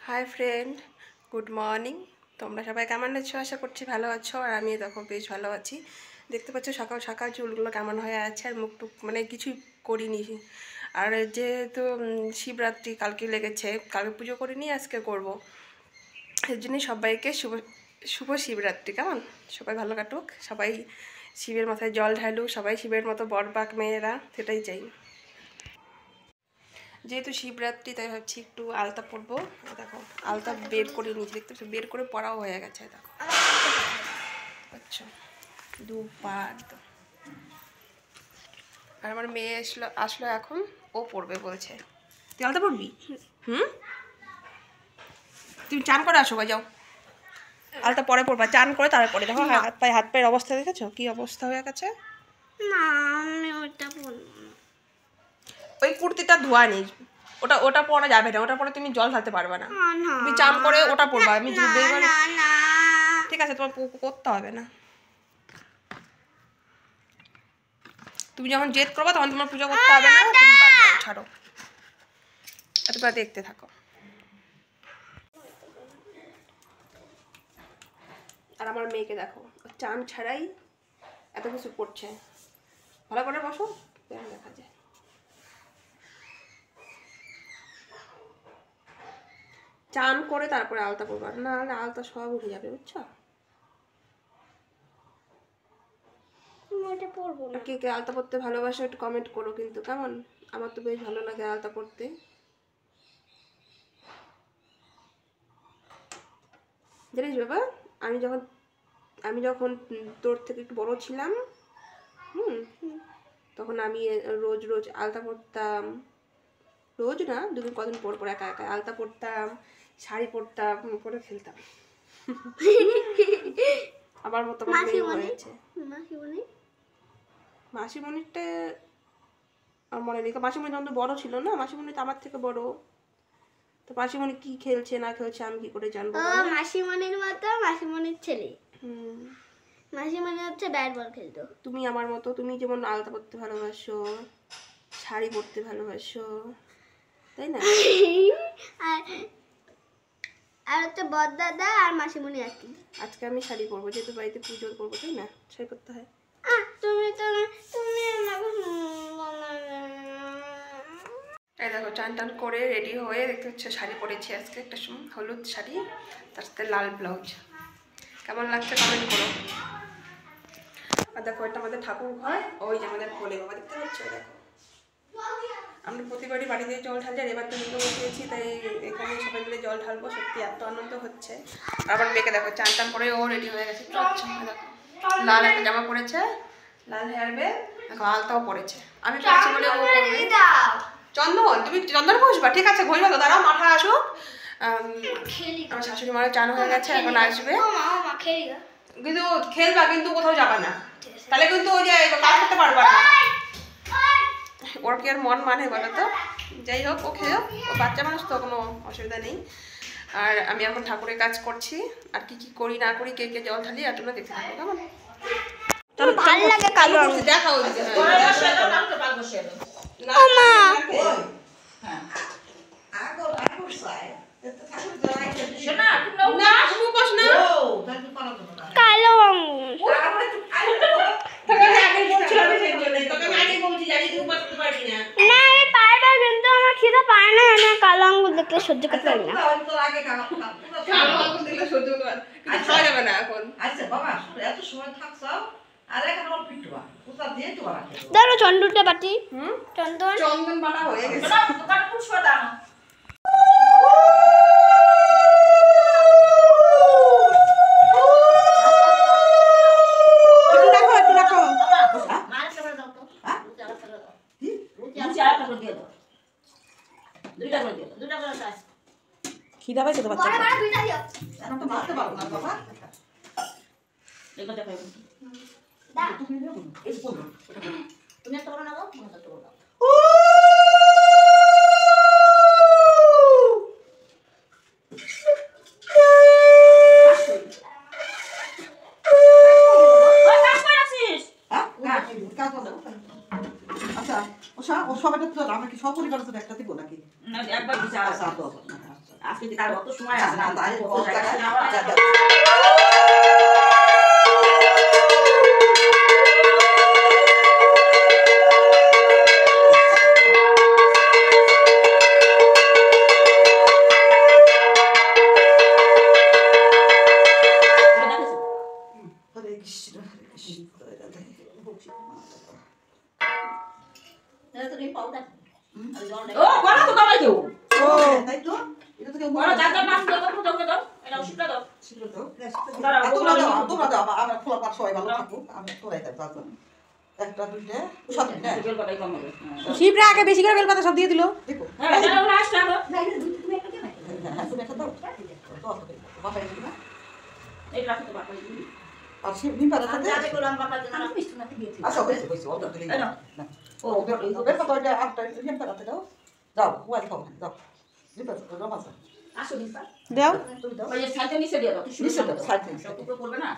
Hi friend, good morning. তোমরা সবাই কেমন আছো? আশা করছি ভালো আছো। আর আমি দেখো বেশ ভালো আছি। দেখতে পাচ্ছ সকাল সকাল চুলগুলো কেমন হয়ে আছে, আর মুখ টুক মানে কিছুই করিনি। আর যেহেতু শিবরাত্রি কালকে লেগেছে, কালকে পুজো করিনি, আজকে করব। এর জন্যই সবাইকে শুভ শুভ শিবরাত্রি। কেমন সবাই ভালো কাটুক, সবাই শিবের মাথায় জল ঢালুক, সবাই শিবের মতো বড়বাক মেয়েরা, সেটাই চাই। যেহেতু শিবরাত্রি তাই ভাবছি একটু আলতা পরবো। দেখো আলতা বের করে নিয়েছি, দেখতে পাচ্ছ, বের করে পরাও হয়ে গেছে। দেখো আচ্ছা, দুবার। আর আমার মেয়ে আসলো এখন, ও পড়বে বলছে। তুই আলতা পড়বি? তুমি চান করে আসো, যাও। আলতা পরে পড়বা, চান করে তারপরে। দেখো হাত পায়ের অবস্থা দেখেছো কি অবস্থা হয়ে গেছে। না আমি ওটা পরবো না। ওই কুর্তিটা ধোয়া নেই, ওটা ওটা পরা যাবে না। ওটা পরে তুমি জল ঢালতে পারবে না। তুমি চান করে ওটা পরবা। আমি ঠিক আছে, তোমার করতে হবে না। তুমি যখন জেদ করবা তখন তোমার পুজো করতে হবে না। তুমি বাদ দাও, ছাড়ো। তোমরা দেখতে থাকো। আর আমার মেয়েকে দেখো, চান ছাড়াই এত কিছু করছে। ভালো করে বসো, দেখা যায়। চান করে তারপরে আলতা পরবা, না হলে আলতা সব উঠে যাবে, বুঝছো? ওটা পরবো না। কে কে আলতা পরতে ভালোবাসো একটু কমেন্ট করো কিন্তু, কেমন? আমার তো বেশ ভালো লাগে আলতা পরতে। জানিস বাবা, আমি যখন তোর থেকে একটু বড় ছিলাম, তখন আমি রোজ রোজ আলতা পরতাম। রোজ না, দুদিন কদিন পর পর একা একা আলতা পরতাম, শাড়ি পরতাম, পরে খেলতাম। আমার মতো হয়েছে। মাসিমণিরটা আমার মনে নেই। মাসিমণি তখন তো বড় ছিল না, মাসিমণি তো আমার থেকে বড়। তো মাসিমণি কি খেলছে না খেলছে আমি কি করে জানবো? মাসিমণির মতো মাসিমণির ছেলে। মাসিমণি হচ্ছে ব্যাট বল খেলতো। তুমি আমার মতো, তুমি যেমন আলতা পরতে ভালোবাসো, শাড়ি পরতে ভালোবাসো, তাই না? আর হচ্ছে বড়দাদা আর মাসিমণি আর কি। আজকে আমি শাড়ি পরবো, যেহেতু বাড়িতে পুজো করবো, তাই না? শাড়ি পরতে হয়। তুমি এই দেখো, চান টান করে রেডি হয়ে দেখতে হচ্ছে শাড়ি পরেছি আজকে, একটা হলুদ শাড়ি, তার সাথে লাল ব্লাউজ। কেমন লাগছে কমেন্ট করো। আর দেখো, এটা আমাদের ঠাকুর ঘর, ওই যে আমাদের ভোলে বাবা, দেখতে পাচ্ছ? দেখো, আমরা প্রতিবারই বাড়িতে জল ঢালি, আর এবার তো লিঙ্গ বসিয়েছি, তাই এখানে সবাই মিলে জল ঢালবো। সত্যি এত আনন্দ হচ্ছে। আর আমার মেয়েকে দেখো, চান টান করে ও রেডি হয়ে গেছে। দেখো, লাল একটা জামা পরেছে, লাল হেয়ার ব্যান্ড, দেখো আলতাও পরেছে। আমি পরেছি বলে ও পরবে। চন্দন, তুমি চন্দন ঘষবা? ঠিক আছে, ঘষবা তো, দাঁড়াও, মাথা আসুক। আমার শাশুড়ি মারা চান হয়ে গেছে, এখন আসবে। কিন্তু খেলবা, কিন্তু কোথাও যাবা না, তাহলে কিন্তু ওই যে কাজ করতে পারবা না। ওর কি আর মন মানে বলো তো? যাই হোক, ও খেয়ে, ও বাচ্চা মানুষ তো, কোনো অসুবিধা নেই। আর আমি এখন ঠাকুরের কাজ করছি, আর কি কি করি না করি, কে কে জল ঢালি, আর তোমরা দেখতে থাকো, কেমন? ভালো লাগে কালো রং। দেখাও কালো না, আমি পারবো, কিন্তু আমার খিদে পায় না। আমি কালো আঙ্গুর দেখলে সহ্য করতে পারি না। খাওয়া যাবে না এখন। ধরো চন্দনটা বাটি। চন্দন বাটা হয়ে গেছে। খিদা পাইছে তো বাচ্চা। এখন তো মারতে পারবো না বাবা। তুমি একটা বড় নাও, তুমি একটা বড় নাও। আচ্ছা, ও সবাই তো আমরা কি সব পরিবার তো একটা দিব নাকি? একবার আচ্ছা, কিন্তু কার অত সময় আছে না, তাই কত বল জায়গা জায়গা নেওয়া জায়গা হরে কৃষ্ণ রাধে ও বড় তো দবাই দেও ও তাই তো এটা তো কেউ বড় যার যার নাম দাও দাও দাও এটা ওষুধটা দাও ছিল তো দাঁড়াও, তোমরা দাও আমার খোলা পাট সবাই ভালো থাকুক আমি তোরাই দেব তারপর একটা দুইটা সব না বেল পাতাই কম হবে শিবরা আগে বেশি করে বেলপাতা সব দিয়ে দিল। দেখো হ্যাঁ এটা ওরা আসছে আগে হ্যাঁ তুমি একটা দাও তো আসবে বাসায় দিবি না এই রাখো তো বাবা আর সে নিম পাতা আমি যাবে করলাম বাবা জানা মিষ্টি না দিয়েছি আচ্ছা হয়েছে হয়েছে অল্প তুলি এই নাও। ও বের কথা ওইটা আটটা নিম পাতা দাও দাও ওয়াল খাও দাও নিম পাতা দাও মাছ আসো দিন দাও। তুমি দাও ওই যে সাইডে নিচে দিয়ে দাও নিচে দাও, সাইডে, সব টুকরো করবে না